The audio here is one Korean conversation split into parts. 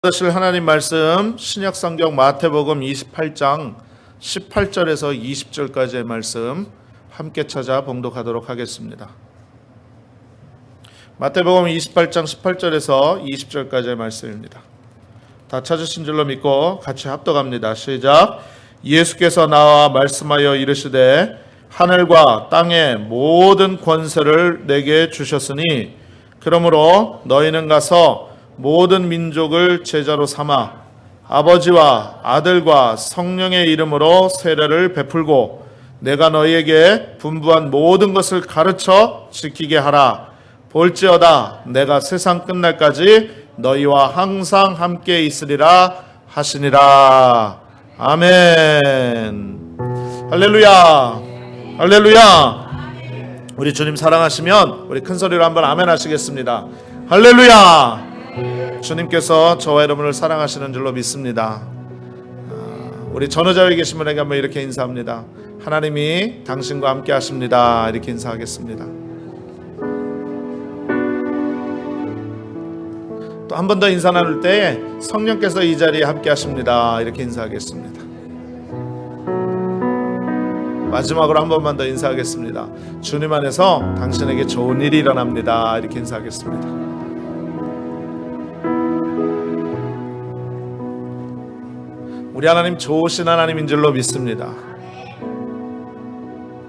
하실 하나님 말씀 신약성경 마태복음 28장 18절에서 20절까지의 말씀 함께 찾아 봉독하도록 하겠습니다. 마태복음 28장 18절에서 20절까지의 말씀입니다. 다 찾으신 줄로 믿고 같이 합독합니다. 시작. 예수께서 나와 말씀하여 이르시되 하늘과 땅의 모든 권세를 내게 주셨으니 그러므로 너희는 가서 모든 민족을 제자로 삼아 아버지와 아들과 성령의 이름으로 세례를 베풀고 내가 너희에게 분부한 모든 것을 가르쳐 지키게 하라. 볼지어다 내가 세상 끝날까지 너희와 항상 함께 있으리라 하시니라. 아멘. 할렐루야. 할렐루야. 우리 주님 사랑하시면 우리 큰 소리로 한번 아멘 하시겠습니다. 할렐루야. 주님께서 저와 여러분을 사랑하시는 줄로 믿습니다. 우리 전우자에 계신 분에게 한번 이렇게 인사합니다. 하나님이 당신과 함께 하십니다. 이렇게 인사하겠습니다. 또 한 번 더 인사 나눌 때 성령께서 이 자리에 함께 하십니다. 이렇게 인사하겠습니다. 마지막으로 한 번만 더 인사하겠습니다. 주님 안에서 당신에게 좋은 일이 일어납니다. 이렇게 인사하겠습니다. 우리 하나님 좋으신 하나님인 줄로 믿습니다.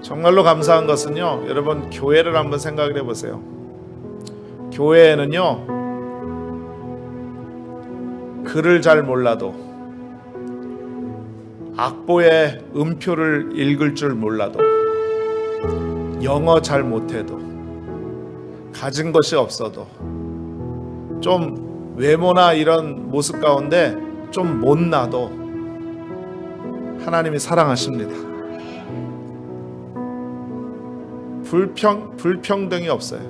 정말로 감사한 것은요, 여러분 교회를 한번 생각을 해보세요. 교회에는요, 글을 잘 몰라도 악보의 음표를 읽을 줄 몰라도 영어 잘 못해도 가진 것이 없어도 좀 외모나 이런 모습 가운데 좀 못나도 하나님이 사랑하십니다. 불평등이 없어요.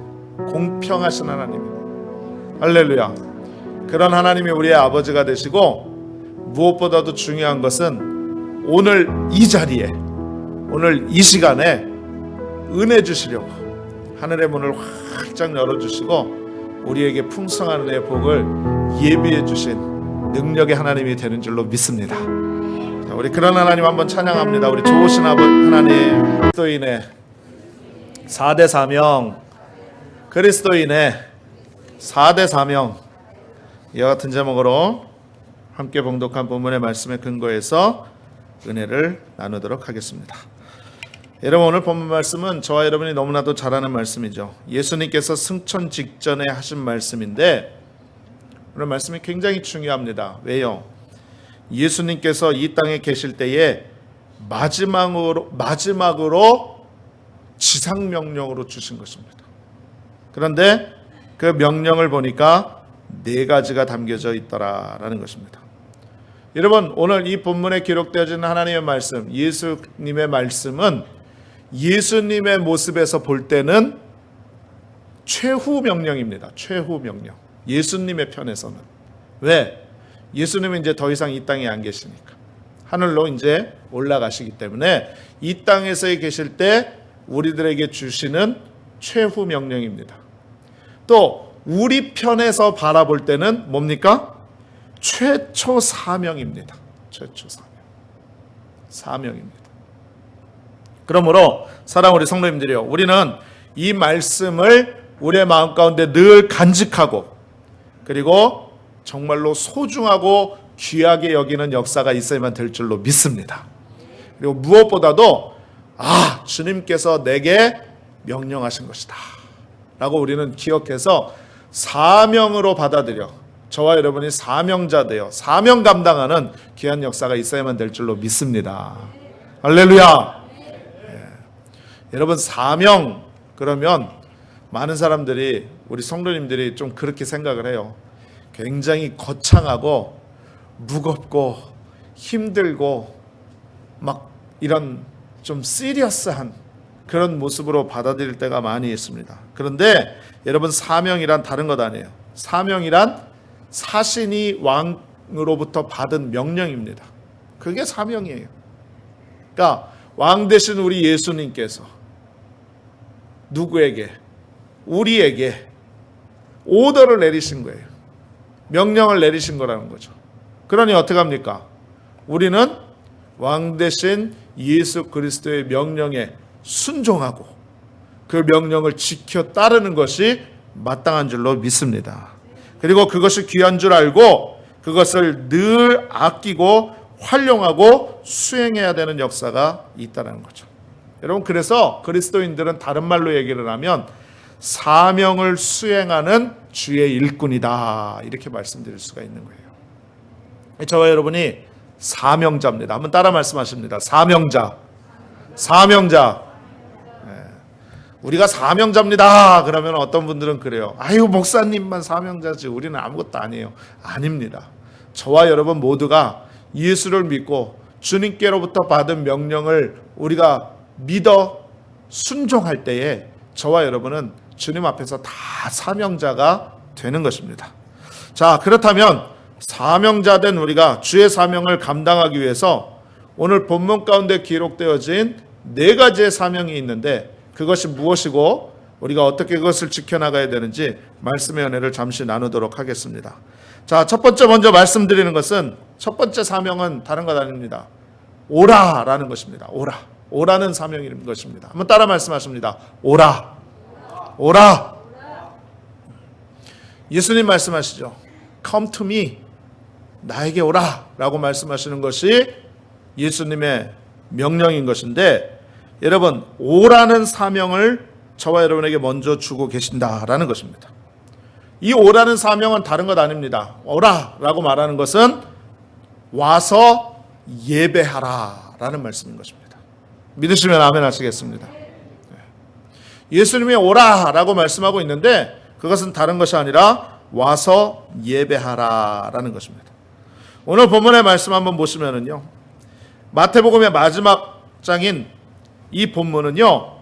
공평하신 하나님. 할렐루야. 그런 하나님이 우리의 아버지가 되시고 무엇보다도 중요한 것은 오늘 이 자리에 오늘 이 시간에 은혜 주시려고 하늘의 문을 활짝 열어주시고 우리에게 풍성한 은혜의 복을 예비해 주신 능력의 하나님이 되는 줄로 믿습니다. 우리 그런 하나님 한번 찬양합니다. 우리 좋으신 하나님, 그리스도인의 4대 사명, 그리스도인의 4대 사명, 이와 같은 제목으로 함께 봉독한 본문의 말씀에 근거해서 은혜를 나누도록 하겠습니다. 여러분, 오늘 본문 말씀은 저와 여러분이 너무나도 잘 아는 말씀이죠. 예수님께서 승천 직전에 하신 말씀인데 오늘 말씀이 굉장히 중요합니다. 왜요? 예수님께서 이 땅에 계실 때에 마지막으로 지상명령으로 주신 것입니다. 그런데 그 명령을 보니까 4가지가 담겨져 있더라라는 것입니다. 여러분, 오늘 이 본문에 기록되어진 하나님의 말씀, 예수님의 말씀은 예수님의 모습에서 볼 때는 최후 명령입니다. 최후 명령. 예수님의 편에서는. 왜? 예수님은 이제 더 이상 이 땅에 안 계시니까 하늘로 이제 올라가시기 때문에 이 땅에서 계실 때 우리들에게 주시는 최후 명령입니다. 또 우리 편에서 바라볼 때는 뭡니까? 최초 사명입니다. 최초 사명입니다. 그러므로 사랑 우리 성도님들이요, 우리는 이 말씀을 우리의 마음 가운데 늘 간직하고 그리고 정말로 소중하고 귀하게 여기는 역사가 있어야만 될 줄로 믿습니다. 그리고 무엇보다도 주님께서 내게 명령하신 것이다 라고 우리는 기억해서 사명으로 받아들여 저와 여러분이 사명자 되어 사명 감당하는 귀한 역사가 있어야만 될 줄로 믿습니다. 할렐루야. 여러분, 사명 그러면 많은 사람들이, 우리 성도님들이 좀 그렇게 생각을 해요. 굉장히 거창하고 무겁고 힘들고 막 이런 좀 시리어스한 그런 모습으로 받아들일 때가 많이 있습니다. 그런데 여러분, 사명이란 다른 것 아니에요. 사명이란 사신이 왕으로부터 받은 명령입니다. 그게 사명이에요. 그러니까 왕 되신 우리 예수님께서 누구에게? 우리에게 오더를 내리신 거예요. 명령을 내리신 거라는 거죠. 그러니 어떻게 합니까? 우리는 왕 대신 예수 그리스도의 명령에 순종하고 그 명령을 지켜 따르는 것이 마땅한 줄로 믿습니다. 그리고 그것이 귀한 줄 알고 그것을 늘 아끼고 활용하고 수행해야 되는 역사가 있다는 거죠. 여러분, 그래서 그리스도인들은 다른 말로 얘기를 하면 사명을 수행하는 주의 일꾼이다, 이렇게 말씀드릴 수가 있는 거예요. 저와 여러분이 사명자입니다. 한번 따라 말씀하십니다. 사명자. 우리가 사명자입니다. 그러면 어떤 분들은 그래요. 아유, 목사님만 사명자지 우리는 아무것도 아니에요. 아닙니다. 저와 여러분 모두가 예수를 믿고 주님께로부터 받은 명령을 우리가 믿어 순종할 때에 저와 여러분은 주님 앞에서 다 사명자가 되는 것입니다. 자, 그렇다면 사명자된 우리가 주의 사명을 감당하기 위해서 오늘 본문 가운데 기록되어진 4가지의 사명이 있는데 그것이 무엇이고 우리가 어떻게 그것을 지켜나가야 되는지 말씀의 은혜를 잠시 나누도록 하겠습니다. 자, 첫 번째 먼저 말씀드리는 것은 첫 번째 사명은 다른 것 아닙니다. 오라라는 것입니다. 오라는 사명인 것입니다. 한번 따라 말씀하십니다. 오라. 예수님 말씀하시죠. Come to me. 나에게 오라 라고 말씀하시는 것이 예수님의 명령인 것인데, 여러분, 오라는 사명을 저와 여러분에게 먼저 주고 계신다라는 것입니다. 이 오라는 사명은 다른 것 아닙니다. 오라라고 말하는 것은 와서 예배하라 라는 말씀인 것입니다. 믿으시면 아멘 하시겠습니다. 예수님이 오라라고 말씀하고 있는데 그것은 다른 것이 아니라 와서 예배하라 라는 것입니다. 오늘 본문의 말씀 한번 보시면은요, 마태복음의 마지막 장인 이 본문은요,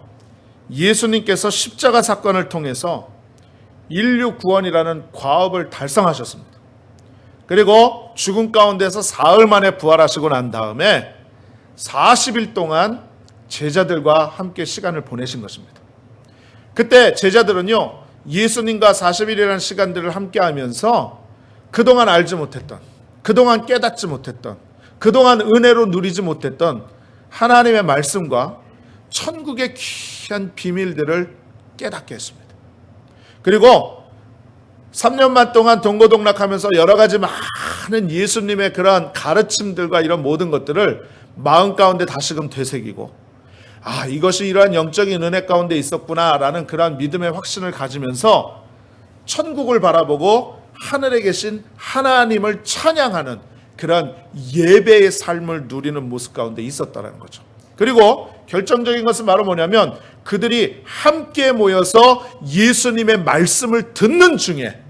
예수님께서 십자가 사건을 통해서 인류 구원이라는 과업을 달성하셨습니다. 그리고 죽음 가운데서 사흘 만에 부활하시고 난 다음에 40일 동안 제자들과 함께 시간을 보내신 것입니다. 그때 제자들은요, 예수님과 40일이라는 시간들을 함께 하면서 그동안 알지 못했던, 그동안 깨닫지 못했던, 그동안 은혜로 누리지 못했던 하나님의 말씀과 천국의 귀한 비밀들을 깨닫게 했습니다. 그리고 3년만 동안 동고동락하면서 여러 가지 많은 예수님의 그러한 가르침들과 이런 모든 것들을 마음 가운데 다시금 되새기고, 이것이 이러한 영적인 은혜 가운데 있었구나라는 그러한 믿음의 확신을 가지면서 천국을 바라보고 하늘에 계신 하나님을 찬양하는 그러한 예배의 삶을 누리는 모습 가운데 있었다는 거죠. 그리고 결정적인 것은 바로 뭐냐면 그들이 함께 모여서 예수님의 말씀을 듣는 중에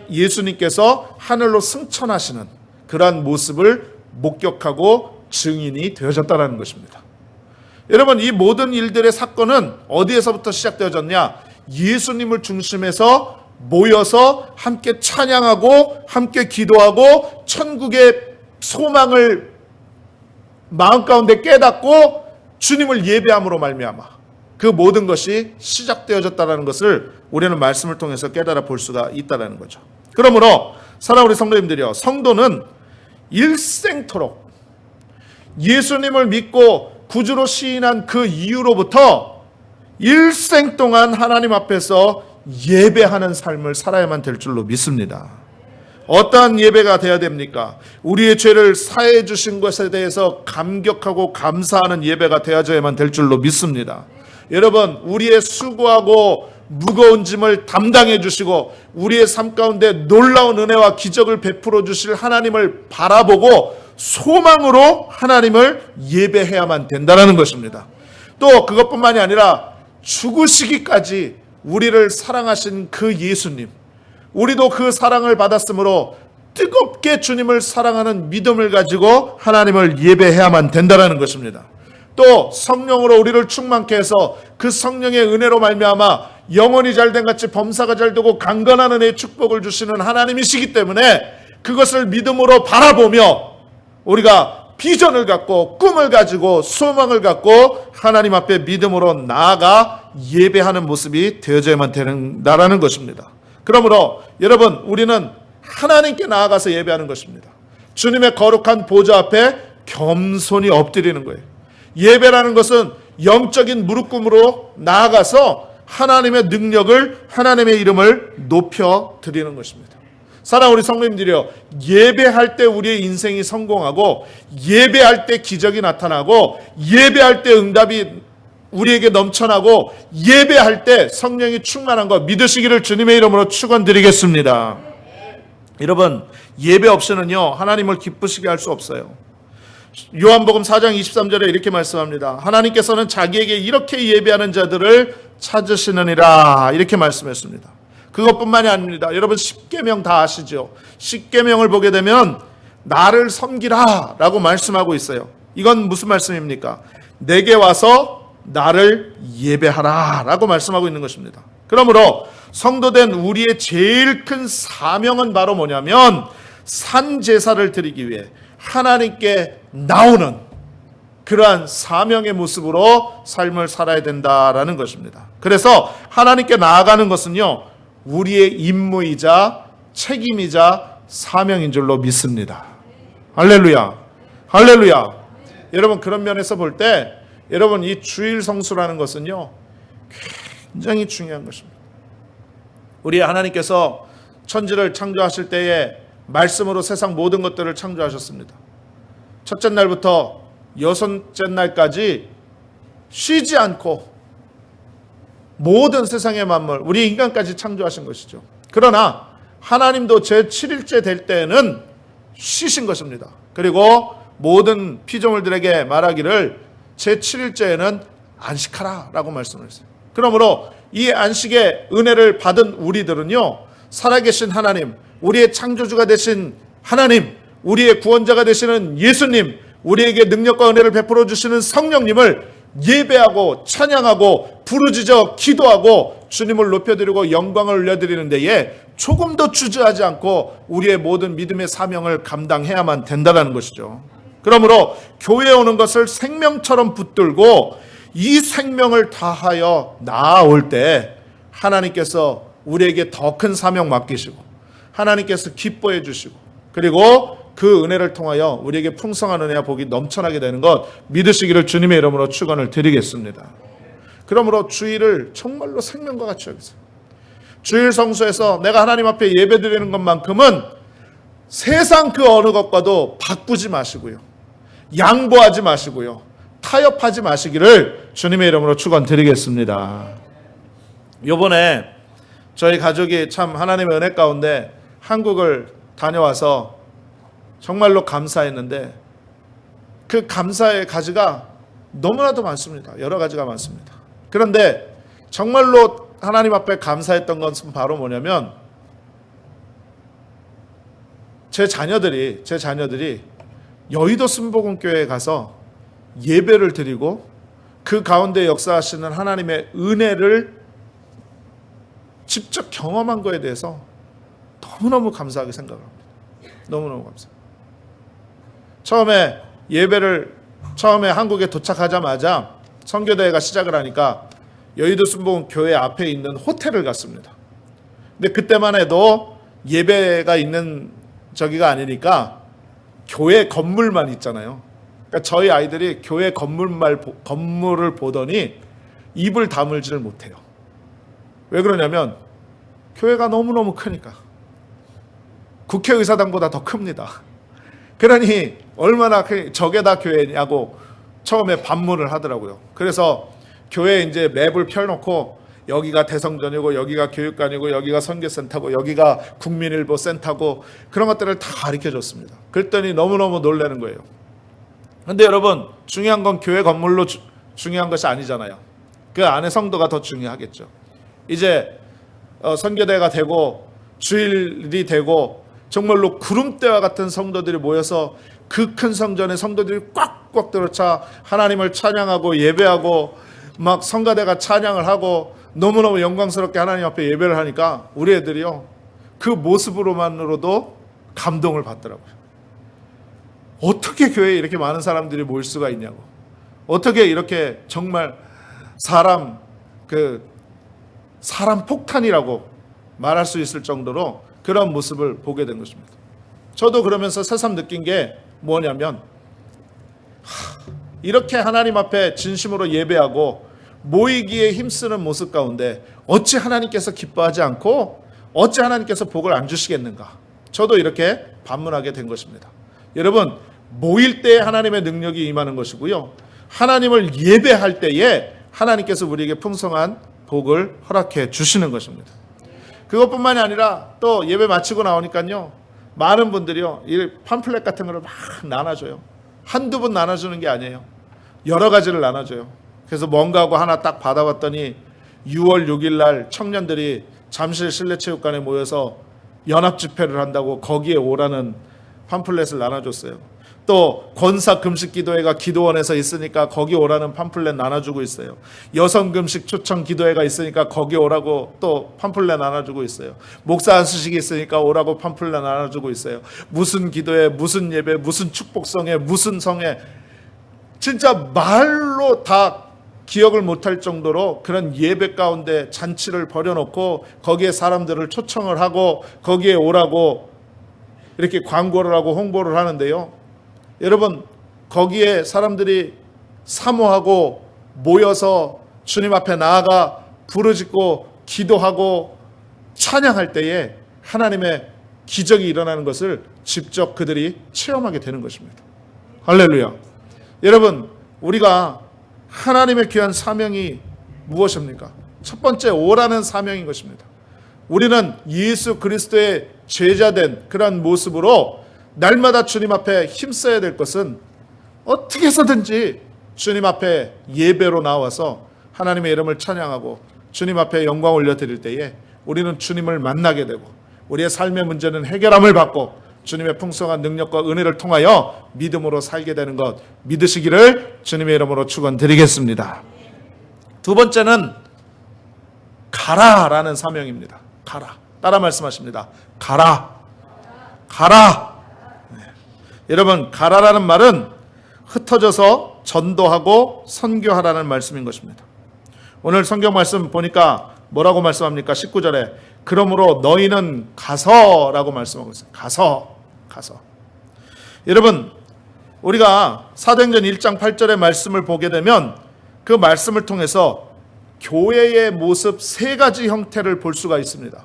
예수님께서 하늘로 승천하시는 그러한 모습을 목격하고 증인이 되어졌다는 것입니다. 여러분, 이 모든 일들의 사건은 어디에서부터 시작되어졌냐? 예수님을 중심해서 모여서 함께 찬양하고 함께 기도하고 천국의 소망을 마음 가운데 깨닫고 주님을 예배함으로 말미암아 그 모든 것이 시작되어졌다는 것을 우리는 말씀을 통해서 깨달아 볼 수가 있다는 거죠. 그러므로 사랑하는 우리 성도님들이요, 성도는 일생토록 예수님을 믿고 구주로 시인한 그 이후로부터 일생 동안 하나님 앞에서 예배하는 삶을 살아야만 될 줄로 믿습니다. 어떠한 예배가 되어야 됩니까? 우리의 죄를 사해 주신 것에 대해서 감격하고 감사하는 예배가 되어야만 될 줄로 믿습니다. 여러분, 우리의 수고하고 무거운 짐을 담당해 주시고 우리의 삶 가운데 놀라운 은혜와 기적을 베풀어 주실 하나님을 바라보고 소망으로 하나님을 예배해야만 된다는 것입니다. 또 그것뿐만이 아니라 죽으시기까지 우리를 사랑하신 그 예수님, 우리도 그 사랑을 받았으므로 뜨겁게 주님을 사랑하는 믿음을 가지고 하나님을 예배해야만 된다는 것입니다. 또 성령으로 우리를 충만케 해서 그 성령의 은혜로 말미암아 영혼이 잘된 같이 범사가 잘되고 강건한 은혜의 축복을 주시는 하나님이시기 때문에 그것을 믿음으로 바라보며 우리가 비전을 갖고 꿈을 가지고 소망을 갖고 하나님 앞에 믿음으로 나아가 예배하는 모습이 되어져야만 된다는 것입니다. 그러므로 여러분, 우리는 하나님께 나아가서 예배하는 것입니다. 주님의 거룩한 보좌 앞에 겸손히 엎드리는 거예요. 예배라는 것은 영적인 무릎 꿇음으로 나아가서 하나님의 능력을, 하나님의 이름을 높여 드리는 것입니다. 사랑하는 우리 성도님들이요, 예배할 때 우리의 인생이 성공하고, 예배할 때 기적이 나타나고, 예배할 때 응답이 우리에게 넘쳐나고, 예배할 때 성령이 충만한 것 믿으시기를 주님의 이름으로 축원드리겠습니다. 여러분, 예배 없이는요 하나님을 기쁘시게 할 수 없어요. 요한복음 4장 23절에 이렇게 말씀합니다. 하나님께서는 자기에게 이렇게 예배하는 자들을 찾으시느니라, 이렇게 말씀했습니다. 그것뿐만이 아닙니다. 여러분, 십계명 다 아시죠? 십계명을 보게 되면 나를 섬기라 라고 말씀하고 있어요. 이건 무슨 말씀입니까? 내게 와서 나를 예배하라 라고 말씀하고 있는 것입니다. 그러므로 성도된 우리의 제일 큰 사명은 바로 뭐냐면, 산제사를 드리기 위해 하나님께 나오는 그러한 사명의 모습으로 삶을 살아야 된다라는 것입니다. 그래서 하나님께 나아가는 것은요 우리의 임무이자 책임이자 사명인 줄로 믿습니다. 할렐루야, 할렐루야. 여러분, 그런 면에서 볼 때 여러분, 이 주일 성수라는 것은요 굉장히 중요한 것입니다. 우리 하나님께서 천지를 창조하실 때에 말씀으로 세상 모든 것들을 창조하셨습니다. 첫째 날부터 여섯째 날까지 쉬지 않고 모든 세상의 만물, 우리 인간까지 창조하신 것이죠. 그러나 하나님도 제7일째 될 때에는 쉬신 것입니다. 그리고 모든 피조물들에게 말하기를 제7일째에는 안식하라 라고 말씀을 했어요. 그러므로 이 안식의 은혜를 받은 우리들은요 살아계신 하나님, 우리의 창조주가 되신 하나님, 우리의 구원자가 되시는 예수님, 우리에게 능력과 은혜를 베풀어 주시는 성령님을 예배하고 찬양하고 부르짖어 기도하고 주님을 높여드리고 영광을 올려드리는 데에 조금 더 주저하지 않고 우리의 모든 믿음의 사명을 감당해야만 된다는 것이죠. 그러므로 교회에 오는 것을 생명처럼 붙들고 이 생명을 다하여 나아올 때 하나님께서 우리에게 더 큰 사명 맡기시고 하나님께서 기뻐해 주시고 그리고 그 은혜를 통하여 우리에게 풍성한 은혜와 복이 넘쳐나게 되는 것 믿으시기를 주님의 이름으로 축원을 드리겠습니다. 그러므로 주일을 정말로 생명과 같이 여기세요. 주일 성수에서 내가 하나님 앞에 예배드리는 것만큼은 세상 그 어느 것과도 바꾸지 마시고요, 양보하지 마시고요, 타협하지 마시기를 주님의 이름으로 축원드리겠습니다. 이번에 저희 가족이 참 하나님의 은혜 가운데 한국을 다녀와서 정말로 감사했는데 그 감사의 가지가 너무나도 많습니다. 여러 가지가 많습니다. 그런데 정말로 하나님 앞에 감사했던 것은 바로 뭐냐면 제 자녀들이 여의도 순복음교회에 가서 예배를 드리고 그 가운데 역사하시는 하나님의 은혜를 직접 경험한 거에 대해서 너무너무 감사하게 생각합니다. 너무너무 감사합니다. 처음에 한국에 도착하자마자 선교대회가 시작을 하니까 여의도 순복음 교회 앞에 있는 호텔을 갔습니다. 근데 그때만 해도 예배가 있는 저기가 아니니까 교회 건물만 있잖아요. 그러니까 저희 아이들이 교회 건물을 보더니 입을 다물지를 못해요. 왜 그러냐면 교회가 너무너무 크니까. 국회의사당보다 더 큽니다. 그러니 얼마나 저게 다 교회냐고 처음에 반문을 하더라고요. 그래서 교회에 이제 맵을 펴놓고 여기가 대성전이고 여기가 교육관이고 여기가 선교센터고 여기가 국민일보 센터고 그런 것들을 다 가르쳐줬습니다. 그랬더니 너무너무 놀라는 거예요. 그런데 여러분, 중요한 건 교회 건물로 중요한 것이 아니잖아요. 그 안에 성도가 더 중요하겠죠. 이제 선교대가 되고 주일이 되고 정말로 구름대와 같은 성도들이 모여서 그 큰 성전에 성도들이 꽉꽉 들어차 하나님을 찬양하고 예배하고 막 성가대가 찬양을 하고 너무너무 영광스럽게 하나님 앞에 예배를 하니까 우리 애들이요 그 모습으로만으로도 감동을 받더라고요. 어떻게 교회에 이렇게 많은 사람들이 모일 수가 있냐고, 어떻게 이렇게 정말 사람 폭탄이라고 말할 수 있을 정도로 그런 모습을 보게 된 것입니다. 저도 그러면서 새삼 느낀 게 뭐냐면 이렇게 하나님 앞에 진심으로 예배하고 모이기에 힘쓰는 모습 가운데 어찌 하나님께서 기뻐하지 않고 어찌 하나님께서 복을 안 주시겠는가. 저도 이렇게 반문하게 된 것입니다. 여러분, 모일 때에 하나님의 능력이 임하는 것이고요, 하나님을 예배할 때에 하나님께서 우리에게 풍성한 복을 허락해 주시는 것입니다. 그것뿐만이 아니라 또 예배 마치고 나오니까요, 많은 분들이요, 이 팜플렛 같은 거를 막 나눠줘요. 한두 번 나눠주는 게 아니에요. 여러 가지를 나눠줘요. 그래서 뭔가 하고 하나 딱 받아봤더니 6월 6일 날 청년들이 잠실 실내체육관에 모여서 연합 집회를 한다고 거기에 오라는 팜플렛을 나눠줬어요. 또 권사 금식 기도회가 기도원에서 있으니까 거기 오라는 팜플렛 나눠주고 있어요. 여성 금식 초청 기도회가 있으니까 거기 오라고 또 팜플렛 나눠주고 있어요. 목사 안수식이 있으니까 오라고 팜플렛 나눠주고 있어요. 무슨 기도회, 무슨 예배, 무슨 축복성회, 무슨 성회, 진짜 말로 다 기억을 못할 정도로 그런 예배 가운데 잔치를 벌여놓고 거기에 사람들을 초청을 하고 거기에 오라고 이렇게 광고를 하고 홍보를 하는데요, 여러분, 거기에 사람들이 사모하고 모여서 주님 앞에 나아가 부르짖고 기도하고 찬양할 때에 하나님의 기적이 일어나는 것을 직접 그들이 체험하게 되는 것입니다. 할렐루야. 여러분, 우리가 하나님의 귀한 사명이 무엇입니까? 첫 번째, 오라는 사명인 것입니다. 우리는 예수 그리스도의 제자된 그런 모습으로 날마다 주님 앞에 힘써야 될 것은 어떻게 해서든지 주님 앞에 예배로 나와서 하나님의 이름을 찬양하고 주님 앞에 영광 올려드릴 때에 우리는 주님을 만나게 되고 우리의 삶의 문제는 해결함을 받고 주님의 풍성한 능력과 은혜를 통하여 믿음으로 살게 되는 것 믿으시기를 주님의 이름으로 축원드리겠습니다. 두 번째는 가라라는 사명입니다. 가라. 따라 말씀하십니다. 가라. 가라. 네. 여러분, 가라라는 말은 흩어져서 전도하고 선교하라는 말씀인 것입니다. 오늘 성경 말씀 보니까 뭐라고 말씀합니까? 19절에 그러므로 너희는 가서라고 말씀하고 있어요. 가서. 여러분, 우리가 사도행전 1장 8절의 말씀을 보게 되면 그 말씀을 통해서 교회의 모습 세 가지 형태를 볼 수가 있습니다.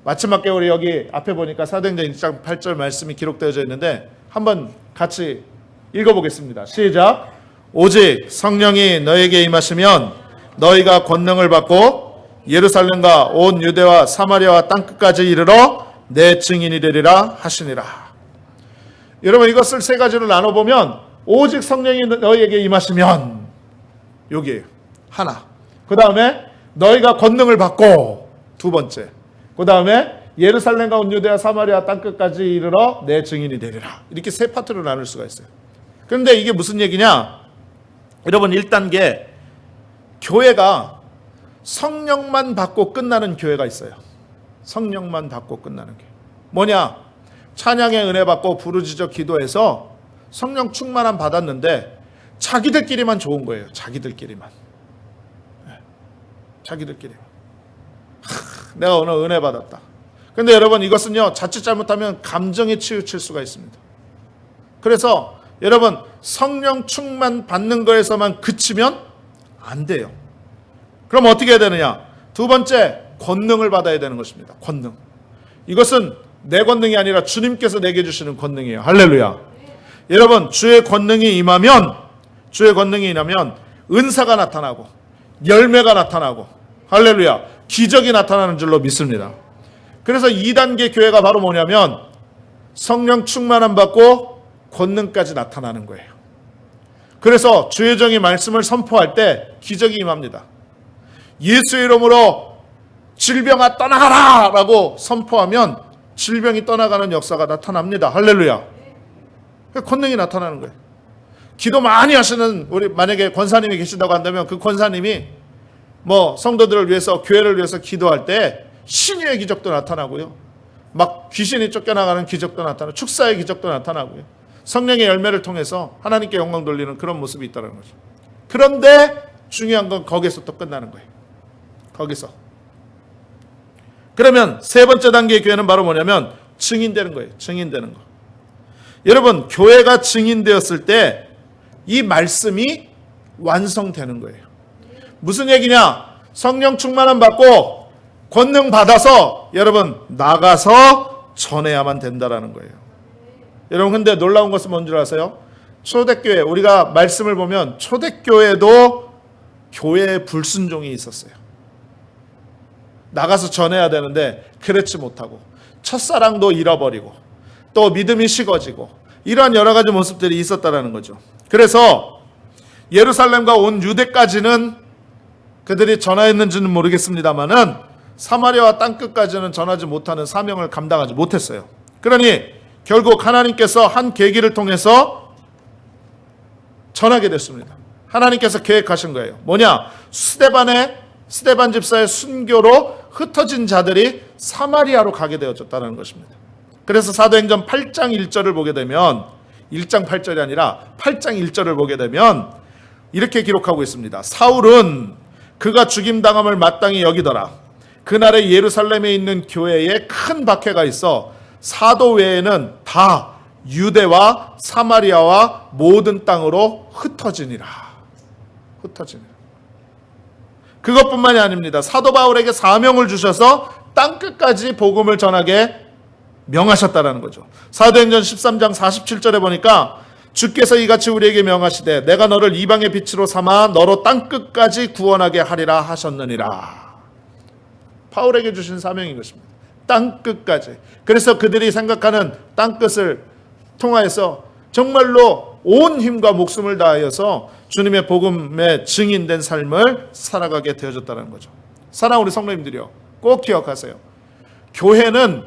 마지막에 우리 여기 앞에 보니까 사도행전 1장 8절 말씀이 기록되어져 있는데 한번 같이 읽어보겠습니다. 시작. 오직 성령이 너에게 임하시면 너희가 권능을 받고 예루살렘과 온 유대와 사마리아와 땅끝까지 이르러 내 증인이 되리라 하시니라. 여러분, 이것을 세 가지로 나눠보면 오직 성령이 너희에게 임하시면 여기 하나, 그 다음에 너희가 권능을 받고 두 번째, 그 다음에 예루살렘과 온 유대와 사마리아 땅끝까지 이르러 내 증인이 되리라. 이렇게 세 파트로 나눌 수가 있어요. 그런데 이게 무슨 얘기냐? 여러분, 1단계 교회가 성령만 받고 끝나는 교회가 있어요. 성령만 받고 끝나는 교회. 뭐냐? 찬양의 은혜 받고 부르짖어 기도해서 성령 충만함 받았는데 자기들끼리만 좋은 거예요. 자기들끼리만. 자기들끼리만. 내가 오늘 은혜 받았다. 근데 여러분, 이것은요, 자칫 잘못하면 감정에 치우칠 수가 있습니다. 그래서 여러분, 성령 충만 받는 거에서만 그치면 안 돼요. 그럼 어떻게 해야 되느냐? 두 번째, 권능을 받아야 되는 것입니다. 권능. 이것은 내 권능이 아니라 주님께서 내게 주시는 권능이에요. 할렐루야. 여러분, 주의 권능이 임하면 은사가 나타나고 열매가 나타나고, 할렐루야, 기적이 나타나는 줄로 믿습니다. 그래서 2단계 교회가 바로 뭐냐면 성령 충만함 받고 권능까지 나타나는 거예요. 그래서 주의 종이 말씀을 선포할 때 기적이 임합니다. 예수의 이름으로 질병아 떠나가라 라고 선포하면 질병이 떠나가는 역사가 나타납니다. 할렐루야. 권능이 나타나는 거예요. 기도 많이 하시는, 우리 만약에 권사님이 계신다고 한다면 그 권사님이 뭐 성도들을 위해서, 교회를 위해서 기도할 때 신유의 기적도 나타나고요, 막 귀신이 쫓겨나가는 기적도 나타나고 축사의 기적도 나타나고요, 성령의 열매를 통해서 하나님께 영광 돌리는 그런 모습이 있다는 거죠. 그런데 중요한 건 거기서 또 끝나는 거예요. 거기서. 그러면 세 번째 단계의 교회는 바로 뭐냐면 증인되는 거예요. 증인되는 거. 여러분, 교회가 증인되었을 때 이 말씀이 완성되는 거예요. 무슨 얘기냐? 성령 충만함 받고 권능 받아서 여러분 나가서 전해야만 된다라는 거예요. 여러분, 근데 놀라운 것은 뭔 줄 아세요? 초대교회, 우리가 말씀을 보면 초대교회도 교회에 불순종이 있었어요. 나가서 전해야 되는데 그렇지 못하고 첫사랑도 잃어버리고 또 믿음이 식어지고 이러한 여러 가지 모습들이 있었다라는 거죠. 그래서 예루살렘과 온 유대까지는 그들이 전하였는지는 모르겠습니다만은 사마리아와 땅끝까지는 전하지 못하는 사명을 감당하지 못했어요. 그러니 결국 하나님께서 한 계기를 통해서 전하게 됐습니다. 하나님께서 계획하신 거예요. 뭐냐? 스데반 집사의 순교로 흩어진 자들이 사마리아로 가게 되어졌다는 것입니다. 그래서 사도행전 8장 1절을 보게 되면 1장 8절이 아니라 8장 1절을 보게 되면 이렇게 기록하고 있습니다. 사울은 그가 죽임당함을 마땅히 여기더라. 그날에 예루살렘에 있는 교회에 큰 박해가 있어 사도 외에는 다 유대와 사마리아와 모든 땅으로 흩어지니라. 그것뿐만이 아닙니다. 사도 바울에게 사명을 주셔서 땅끝까지 복음을 전하게 명하셨다라는 거죠. 사도행전 13장 47절에 보니까 주께서 이같이 우리에게 명하시되 내가 너를 이방의 빛으로 삼아 너로 땅끝까지 구원하게 하리라 하셨느니라. 바울에게 주신 사명인 것입니다. 땅끝까지. 그래서 그들이 생각하는 땅끝을 통하여서 정말로 온 힘과 목숨을 다하여서 주님의 복음에 증인된 삶을 살아가게 되어졌다는 거죠. 사랑하는 우리 성도님들이요, 꼭 기억하세요. 교회는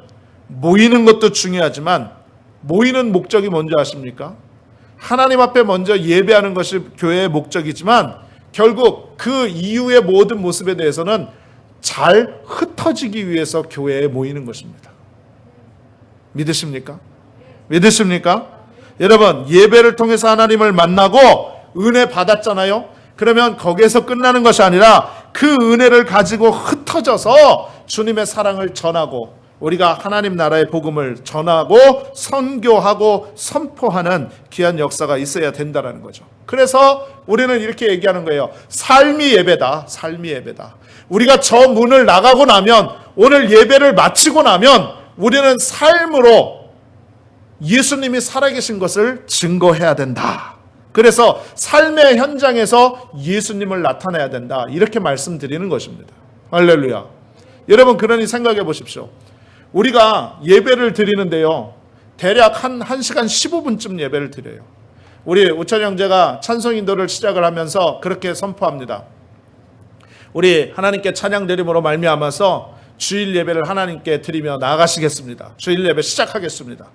모이는 것도 중요하지만 모이는 목적이 뭔지 아십니까? 하나님 앞에 먼저 예배하는 것이 교회의 목적이지만 결국 그 이후의 모든 모습에 대해서는 잘 흩어지기 위해서 교회에 모이는 것입니다. 믿으십니까? 여러분, 예배를 통해서 하나님을 만나고 은혜 받았잖아요. 그러면 거기에서 끝나는 것이 아니라 그 은혜를 가지고 흩어져서 주님의 사랑을 전하고 우리가 하나님 나라의 복음을 전하고 선교하고 선포하는 귀한 역사가 있어야 된다는 거죠. 그래서 우리는 이렇게 얘기하는 거예요. 삶이 예배다. 우리가 저 문을 나가고 나면, 오늘 예배를 마치고 나면 우리는 삶으로 예수님이 살아계신 것을 증거해야 된다. 그래서 삶의 현장에서 예수님을 나타내야 된다. 이렇게 말씀드리는 것입니다. 할렐루야. 여러분, 그러니 생각해 보십시오. 우리가 예배를 드리는데요, 대략 1시간 15분쯤 예배를 드려요. 우리 우천 형제가 찬송 인도를 시작을 하면서 그렇게 선포합니다. 우리 하나님께 찬양 드림으로 말미암아서 주일 예배를 하나님께 드리며 나아가시겠습니다. 주일 예배 시작하겠습니다.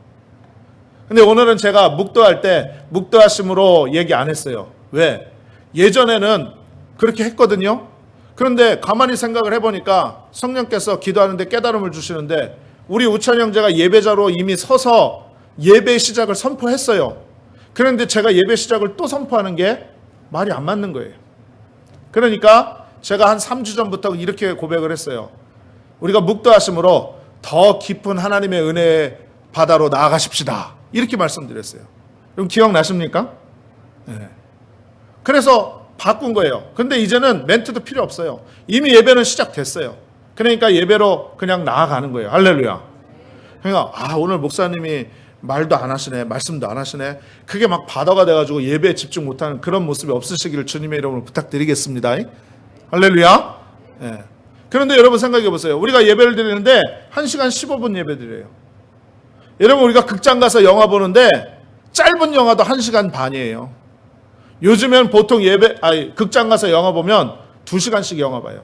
근데 오늘은 제가 묵도할 때 묵도하심으로 얘기 안 했어요. 왜? 예전에는 그렇게 했거든요. 그런데 가만히 생각을 해보니까 성령께서 기도하는데 깨달음을 주시는데 우리 우천 형제가 예배자로 이미 서서 예배 시작을 선포했어요. 그런데 제가 예배 시작을 또 선포하는 게 말이 안 맞는 거예요. 그러니까 제가 한 3주 전부터 이렇게 고백을 했어요. 우리가 묵도하심으로 더 깊은 하나님의 은혜의 바다로 나아가십시다. 이렇게 말씀드렸어요. 여러분 기억나십니까? 네. 그래서 바꾼 거예요. 근데 이제는 멘트도 필요 없어요. 이미 예배는 시작됐어요. 그러니까 예배로 그냥 나아가는 거예요. 할렐루야. 그러니까 오늘 목사님이 말도 안 하시네, 말씀도 안 하시네, 그게 막 바다가 돼가지고 예배에 집중 못하는 그런 모습이 없으시기를 주님의 이름으로 부탁드리겠습니다. 할렐루야. 네. 그런데 여러분 생각해 보세요. 우리가 예배를 드리는데 1시간 15분 예배 드려요. 여러분, 우리가 극장 가서 영화 보는데 짧은 영화도 1시간 반이에요. 요즘엔 보통 극장 가서 영화 보면 2시간씩 영화 봐요.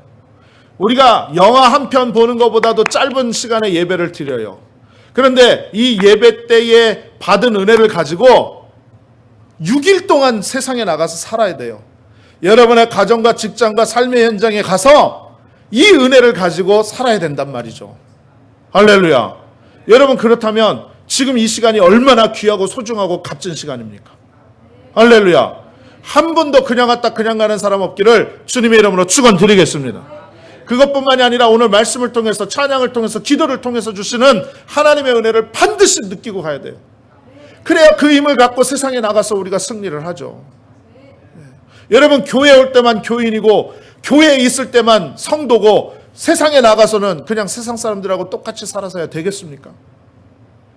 우리가 영화 한 편 보는 것보다도 짧은 시간에 예배를 드려요. 그런데 이 예배 때에 받은 은혜를 가지고 6일 동안 세상에 나가서 살아야 돼요. 여러분의 가정과 직장과 삶의 현장에 가서 이 은혜를 가지고 살아야 된단 말이죠. 할렐루야. 여러분, 그렇다면 지금 이 시간이 얼마나 귀하고 소중하고 값진 시간입니까? 할렐루야. 한 분도 그냥 왔다 그냥 가는 사람 없기를 주님의 이름으로 축원드리겠습니다. 그것뿐만이 아니라 오늘 말씀을 통해서, 찬양을 통해서, 기도를 통해서 주시는 하나님의 은혜를 반드시 느끼고 가야 돼요. 그래야 그 힘을 갖고 세상에 나가서 우리가 승리를 하죠. 여러분, 교회에 올 때만 교인이고 교회에 있을 때만 성도고 세상에 나가서는 그냥 세상 사람들하고 똑같이 살아서야 되겠습니까?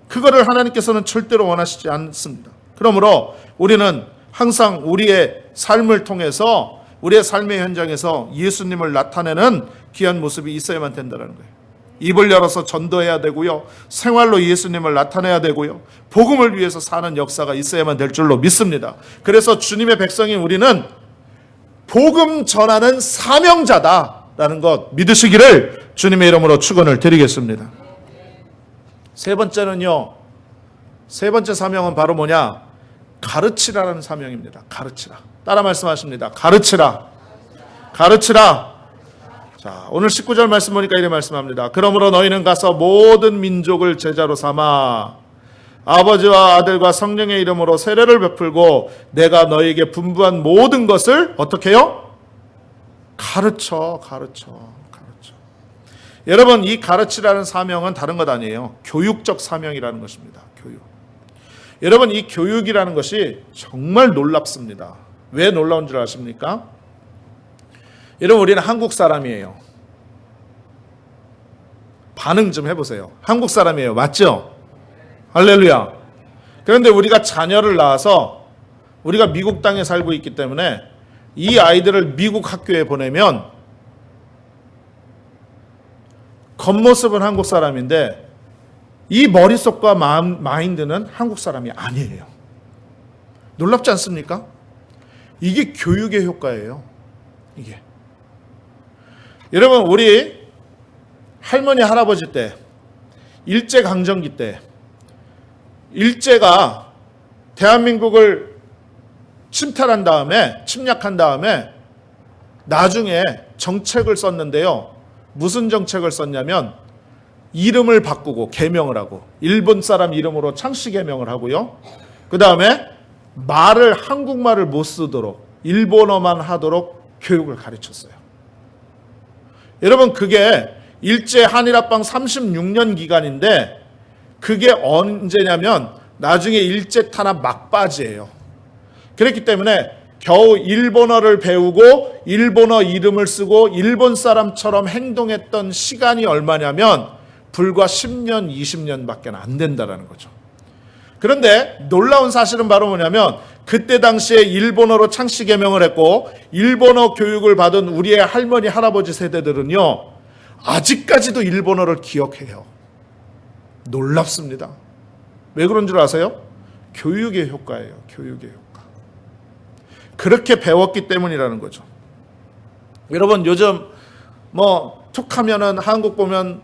그거를 하나님께서는 절대로 원하시지 않습니다. 그러므로 우리는 항상 우리의 삶을 통해서, 우리의 삶의 현장에서 예수님을 나타내는 귀한 모습이 있어야만 된다는 거예요. 입을 열어서 전도해야 되고요, 생활로 예수님을 나타내야 되고요, 복음을 위해서 사는 역사가 있어야만 될 줄로 믿습니다. 그래서 주님의 백성인 우리는 복음 전하는 사명자다라는 것 믿으시기를 주님의 이름으로 축원을 드리겠습니다. 세 번째는요, 세 번째 사명은 바로 뭐냐? 가르치라는 사명입니다. 가르치라. 따라 말씀하십니다. 가르치라. 가르치라. 자, 오늘 19절 말씀 보니까 이렇게 말씀합니다. 그러므로 너희는 가서 모든 민족을 제자로 삼아 아버지와 아들과 성령의 이름으로 세례를 베풀고 내가 너희에게 분부한 모든 것을 어떻게 해요? 가르쳐. 여러분, 이 가르치라는 사명은 다른 것 아니에요. 교육적 사명이라는 것입니다. 교육. 여러분, 이 교육이라는 것이 정말 놀랍습니다. 왜 놀라운 줄 아십니까? 여러분, 우리는 한국 사람이에요. 반응 좀 해보세요. 한국 사람이에요. 맞죠? 할렐루야. 그런데 우리가 자녀를 낳아서 우리가 미국 땅에 살고 있기 때문에 이 아이들을 미국 학교에 보내면 겉모습은 한국 사람인데 이 머릿속과 마인드는 한국 사람이 아니에요. 놀랍지 않습니까? 이게 교육의 효과예요. 이게. 여러분, 우리 할머니 할아버지 때, 일제강점기 때 일제가 대한민국을 침탈한 다음에, 침략한 다음에 나중에 정책을 썼는데요. 무슨 정책을 썼냐면 이름을 바꾸고 개명을 하고, 일본 사람 이름으로 창씨 개명을 하고요. 그 다음에 말을, 한국말을 못 쓰도록 일본어만 하도록 교육을 가르쳤어요. 여러분, 그게 일제 한일합방 36년 기간인데 그게 언제냐면 나중에 일제 탄압 막바지예요. 그렇기 때문에 겨우 일본어를 배우고 일본어 이름을 쓰고 일본 사람처럼 행동했던 시간이 얼마냐면 불과 10년, 20년밖에 안 된다는 거죠. 그런데 놀라운 사실은 바로 뭐냐면 그때 당시에 일본어로 창씨 개명을 했고 일본어 교육을 받은 우리의 할머니, 할아버지 세대들은요, 아직까지도 일본어를 기억해요. 놀랍습니다. 왜 그런 줄 아세요? 교육의 효과예요. 교육의 효과. 그렇게 배웠기 때문이라는 거죠. 여러분, 요즘 툭 하면은 한국 보면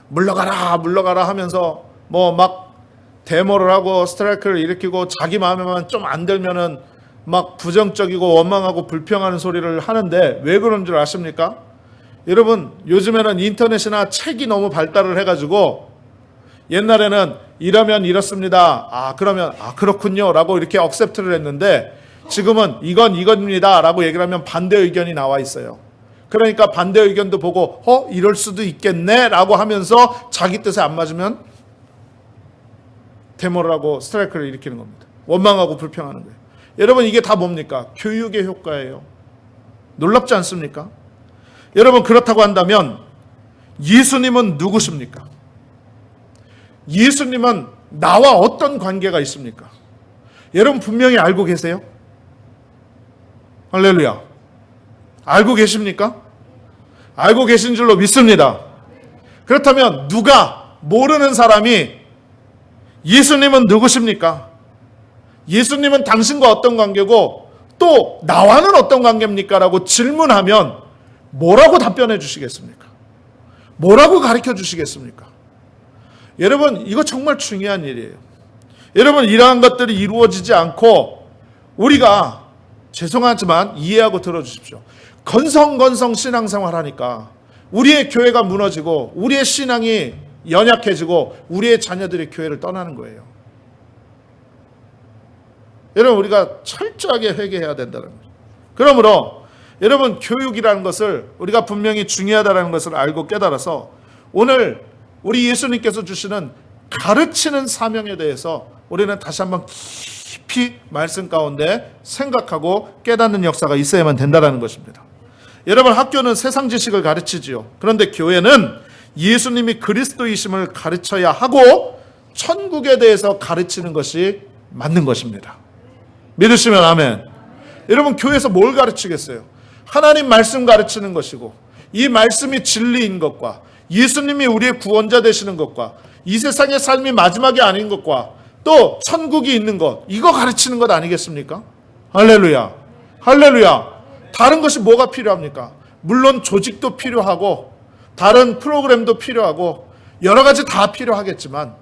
물러가라 하면서 막 데모를 하고 스트라이크를 일으키고 자기 마음에만 좀 안 들면은 막 부정적이고 원망하고 불평하는 소리를 하는데 왜 그런 줄 아십니까? 여러분, 요즘에는 인터넷이나 책이 너무 발달을 해가지고 옛날에는 이러면 이렇습니다. 그러면 그렇군요 라고 이렇게 억셉트를 했는데 지금은 이건입니다 라고 얘기를 하면 반대 의견이 나와 있어요. 그러니까 반대 의견도 보고 이럴 수도 있겠네 라고 하면서 자기 뜻에 안 맞으면 데모를 하고 스트라이크를 일으키는 겁니다. 원망하고 불평하는 거예요. 여러분, 이게 다 뭡니까? 교육의 효과예요. 놀랍지 않습니까? 여러분, 그렇다고 한다면 예수님은 누구십니까? 예수님은 나와 어떤 관계가 있습니까? 여러분 분명히 알고 계세요? 할렐루야. 알고 계십니까? 알고 계신 줄로 믿습니다. 그렇다면 누가, 모르는 사람이 예수님은 누구십니까? 예수님은 당신과 어떤 관계고 또 나와는 어떤 관계입니까? 라고 질문하면 뭐라고 답변해 주시겠습니까? 뭐라고 가르쳐 주시겠습니까? 여러분, 이거 정말 중요한 일이에요. 여러분, 이러한 것들이 이루어지지 않고 우리가, 죄송하지만 이해하고 들어주십시오. 건성건성 신앙생활 하니까 우리의 교회가 무너지고 우리의 신앙이 연약해지고 우리의 자녀들이 교회를 떠나는 거예요. 여러분, 우리가 철저하게 회개해야 된다는 거죠. 그러므로 여러분, 교육이라는 것을 우리가 분명히 중요하다는 것을 알고 깨달아서 오늘 우리 예수님께서 주시는 가르치는 사명에 대해서 우리는 다시 한번 깊이 말씀 가운데 생각하고 깨닫는 역사가 있어야만 된다는 것입니다. 여러분, 학교는 세상 지식을 가르치지요. 그런데 교회는 예수님이 그리스도이심을 가르쳐야 하고 천국에 대해서 가르치는 것이 맞는 것입니다. 믿으시면 아멘. 여러분, 교회에서 뭘 가르치겠어요? 하나님 말씀 가르치는 것이고, 이 말씀이 진리인 것과 예수님이 우리의 구원자 되시는 것과 이 세상의 삶이 마지막이 아닌 것과 또 천국이 있는 것, 이거 가르치는 것 아니겠습니까? 할렐루야. 할렐루야. 다른 것이 뭐가 필요합니까? 물론 조직도 필요하고 다른 프로그램도 필요하고 여러 가지 다 필요하겠지만,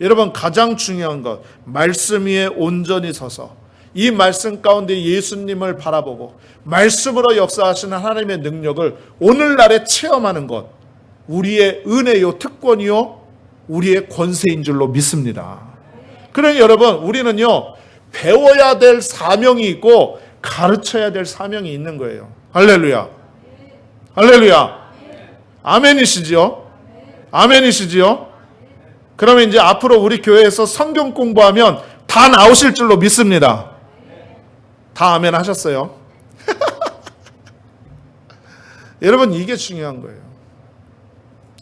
여러분, 가장 중요한 것, 말씀 위에 온전히 서서 이 말씀 가운데 예수님을 바라보고 말씀으로 역사하시는 하나님의 능력을 오늘날에 체험하는 것, 우리의 은혜요, 특권이요, 우리의 권세인 줄로 믿습니다. 그러니 여러분, 우리는요, 배워야 될 사명이 있고 가르쳐야 될 사명이 있는 거예요. 할렐루야. 할렐루야. 아멘이시지요? 아멘이시지요? 그러면 이제 앞으로 우리 교회에서 성경 공부하면 다 나오실 줄로 믿습니다. 다 아멘 하셨어요? 여러분, 이게 중요한 거예요.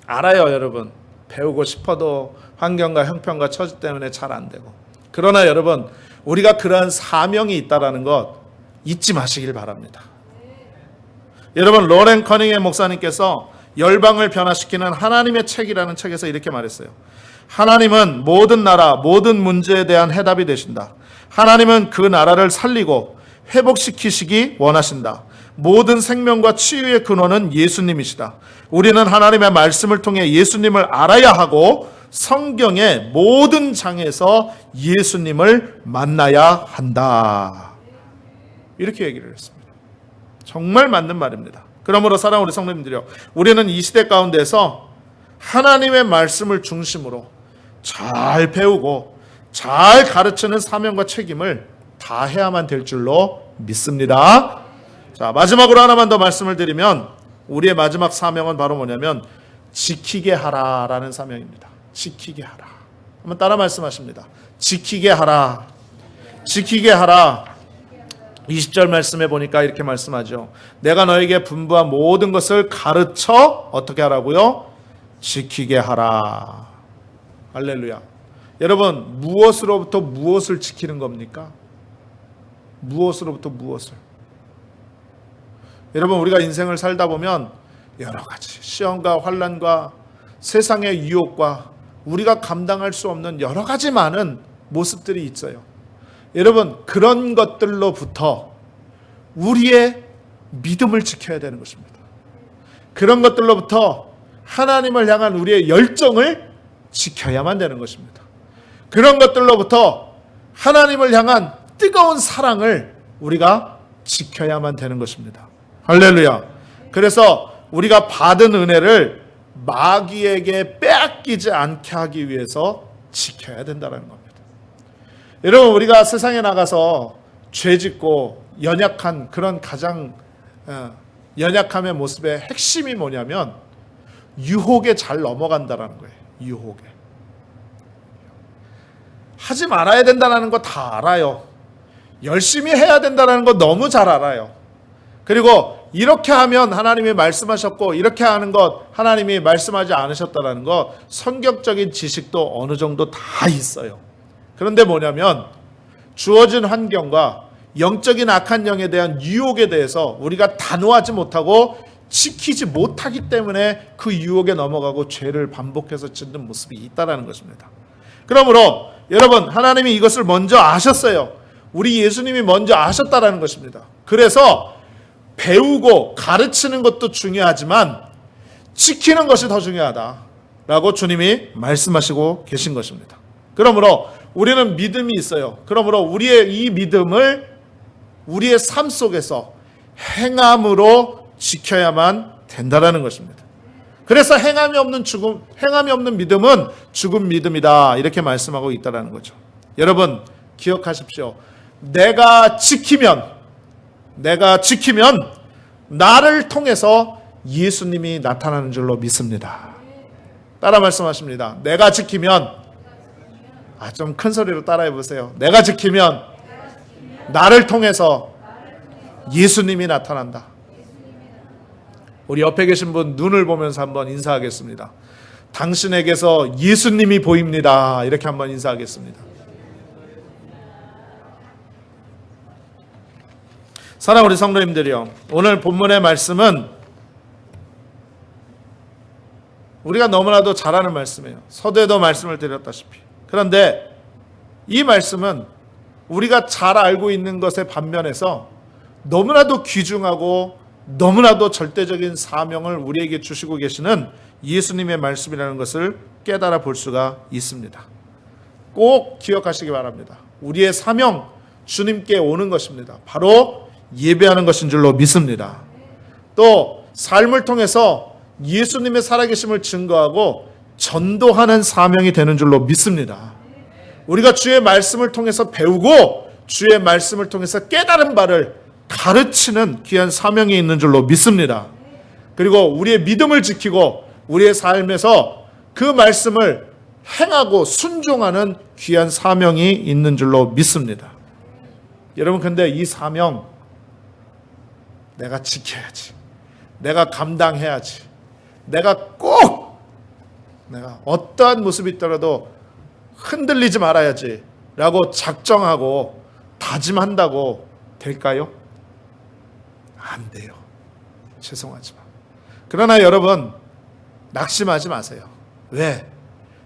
알아요, 여러분. 배우고 싶어도 환경과 형편과 처지 때문에 잘 안 되고. 그러나 여러분, 우리가 그러한 사명이 있다는 것 잊지 마시길 바랍니다. 여러분, 로렌 커닝햄 목사님께서 열방을 변화시키는 하나님의 책이라는 책에서 이렇게 말했어요. 하나님은 모든 나라, 모든 문제에 대한 해답이 되신다. 하나님은 그 나라를 살리고 회복시키시기 원하신다. 모든 생명과 치유의 근원은 예수님이시다. 우리는 하나님의 말씀을 통해 예수님을 알아야 하고 성경의 모든 장에서 예수님을 만나야 한다. 이렇게 얘기를 했습니다. 정말 맞는 말입니다. 그러므로 사랑하는 우리 성도님들이요, 우리는 이 시대 가운데서 하나님의 말씀을 중심으로 잘 배우고 잘 가르치는 사명과 책임을 다 해야만 될 줄로 믿습니다. 자, 마지막으로 하나만 더 말씀을 드리면, 우리의 마지막 사명은 바로 뭐냐면 지키게 하라라는 사명입니다. 지키게 하라. 한번 따라 말씀하십니다. 지키게 하라. 지키게 하라. 20절 말씀에 보니까 이렇게 말씀하죠. 내가 너에게 분부한 모든 것을 가르쳐 어떻게 하라고요? 지키게 하라. 할렐루야. 여러분, 무엇으로부터 무엇을 지키는 겁니까? 무엇으로부터 무엇을? 여러분, 우리가 인생을 살다 보면 여러 가지 시험과 환난과 세상의 유혹과 우리가 감당할 수 없는 여러 가지 많은 모습들이 있어요. 여러분, 그런 것들로부터 우리의 믿음을 지켜야 되는 것입니다. 그런 것들로부터 하나님을 향한 우리의 열정을 지켜야만 되는 것입니다. 그런 것들로부터 하나님을 향한 뜨거운 사랑을 우리가 지켜야만 되는 것입니다. 할렐루야. 그래서 우리가 받은 은혜를 마귀에게 빼앗기지 않게 하기 위해서 지켜야 된다는 겁니다. 여러분, 우리가 세상에 나가서 죄짓고 연약한 그런 가장 연약함의 모습의 핵심이 뭐냐면 유혹에 잘 넘어간다는 거예요. 유혹에. 하지 말아야 된다는 거 다 알아요. 열심히 해야 된다는 거 너무 잘 알아요. 그리고 이렇게 하면 하나님이 말씀하셨고 이렇게 하는 것 하나님이 말씀하지 않으셨다는 것 성경적인 지식도 어느 정도 다 있어요. 그런데 뭐냐면 주어진 환경과 영적인 악한 영에 대한 유혹에 대해서 우리가 단호하지 못하고 지키지 못하기 때문에 그 유혹에 넘어가고 죄를 반복해서 짓는 모습이 있다는 것입니다. 그러므로 여러분, 하나님이 이것을 먼저 아셨어요. 우리 예수님이 먼저 아셨다는 것입니다. 그래서 배우고 가르치는 것도 중요하지만 지키는 것이 더 중요하다라고 주님이 말씀하시고 계신 것입니다. 그러므로 우리는 믿음이 있어요. 그러므로 우리의 이 믿음을 우리의 삶 속에서 행함으로 지켜야만 된다는 것입니다. 그래서 행함이 없는 믿음은 죽은 믿음이다. 이렇게 말씀하고 있다는 거죠. 여러분, 기억하십시오. 내가 지키면 나를 통해서 예수님이 나타나는 줄로 믿습니다. 따라 말씀하십니다. 내가 지키면, 좀 큰 소리로 따라해 보세요. 내가 지키면 나를 통해서 예수님이 나타난다. 우리 옆에 계신 분 눈을 보면서 한번 인사하겠습니다. 당신에게서 예수님이 보입니다. 이렇게 한번 인사하겠습니다. 사랑하는 우리 성도님들이요, 오늘 본문의 말씀은 우리가 너무나도 잘 아는 말씀이에요. 서두에도 말씀을 드렸다시피. 그런데 이 말씀은 우리가 잘 알고 있는 것의 반면에서 너무나도 귀중하고 너무나도 절대적인 사명을 우리에게 주시고 계시는 예수님의 말씀이라는 것을 깨달아 볼 수가 있습니다. 꼭 기억하시기 바랍니다. 우리의 사명, 주님께 오는 것입니다. 바로 예배하는 것인 줄로 믿습니다. 또 삶을 통해서 예수님의 살아계심을 증거하고 전도하는 사명이 되는 줄로 믿습니다. 우리가 주의 말씀을 통해서 배우고 주의 말씀을 통해서 깨달은 바를 가르치는 귀한 사명이 있는 줄로 믿습니다. 그리고 우리의 믿음을 지키고 우리의 삶에서 그 말씀을 행하고 순종하는 귀한 사명이 있는 줄로 믿습니다. 여러분, 근데 이 사명 내가 지켜야지, 내가 감당해야지, 내가 어떠한 모습이 있더라도 흔들리지 말아야지 라고 작정하고 다짐한다고 될까요? 안 돼요. 죄송하지만. 그러나 여러분, 낙심하지 마세요. 왜?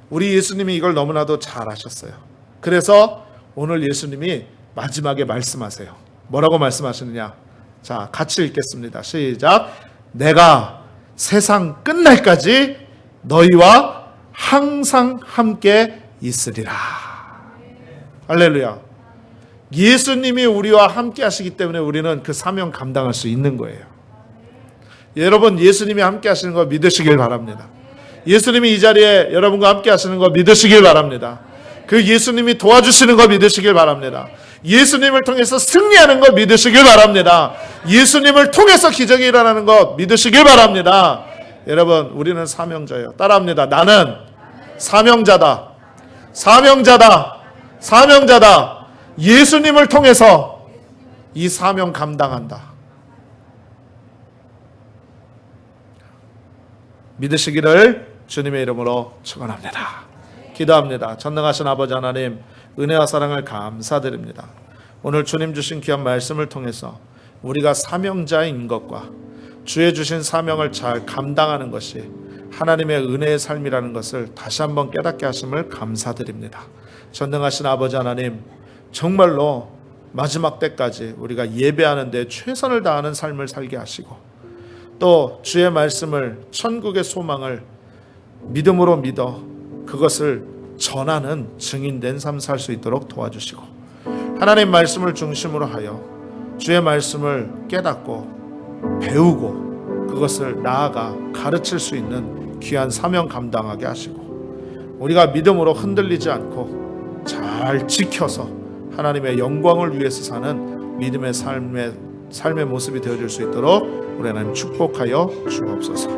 우리 예수님이 이걸 너무나도 잘 아셨어요. 그래서 오늘 예수님이 마지막에 말씀하세요. 뭐라고 말씀하시느냐? 자, 같이 읽겠습니다. 시작. 내가 세상 끝날까지 너희와 항상 함께 있으리라. 할렐루야. 예수님이 우리와 함께 하시기 때문에 우리는 그 사명 감당할 수 있는 거예요. 여러분, 예수님이 함께 하시는 거 믿으시길 바랍니다. 예수님이 이 자리에 여러분과 함께 하시는 거 믿으시길 바랍니다. 그 예수님이 도와주시는 거 믿으시길 바랍니다. 예수님을 통해서 승리하는 거 믿으시길 바랍니다. 예수님을 통해서 기적이 일어나는 거 믿으시길 바랍니다. 여러분, 우리는 사명자예요. 따라합니다. 나는 사명자다. 사명자다. 사명자다. 예수님을 통해서 이 사명 감당한다. 믿으시기를 주님의 이름으로 축원합니다. 기도합니다. 전능하신 아버지 하나님, 은혜와 사랑을 감사드립니다. 오늘 주님 주신 귀한 말씀을 통해서 우리가 사명자인 것과 주의 주신 사명을 잘 감당하는 것이 하나님의 은혜의 삶이라는 것을 다시 한번 깨닫게 하심을 감사드립니다. 전능하신 아버지 하나님, 정말로 마지막 때까지 우리가 예배하는 데 최선을 다하는 삶을 살게 하시고, 또 주의 말씀을, 천국의 소망을 믿음으로 믿어 그것을 전하는 증인된 삶 살 수 있도록 도와주시고, 하나님 말씀을 중심으로 하여 주의 말씀을 깨닫고 배우고 그것을 나아가 가르칠 수 있는 귀한 사명 감당하게 하시고, 우리가 믿음으로 흔들리지 않고 잘 지켜서 하나님의 영광을 위해서 사는 믿음의 삶의 모습이 되어줄 수 있도록 우리 하나님 축복하여 주옵소서.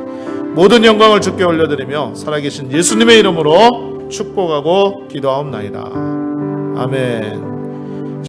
모든 영광을 주께 올려드리며 살아계신 예수님의 이름으로 축복하고 기도하옵나이다. 아멘.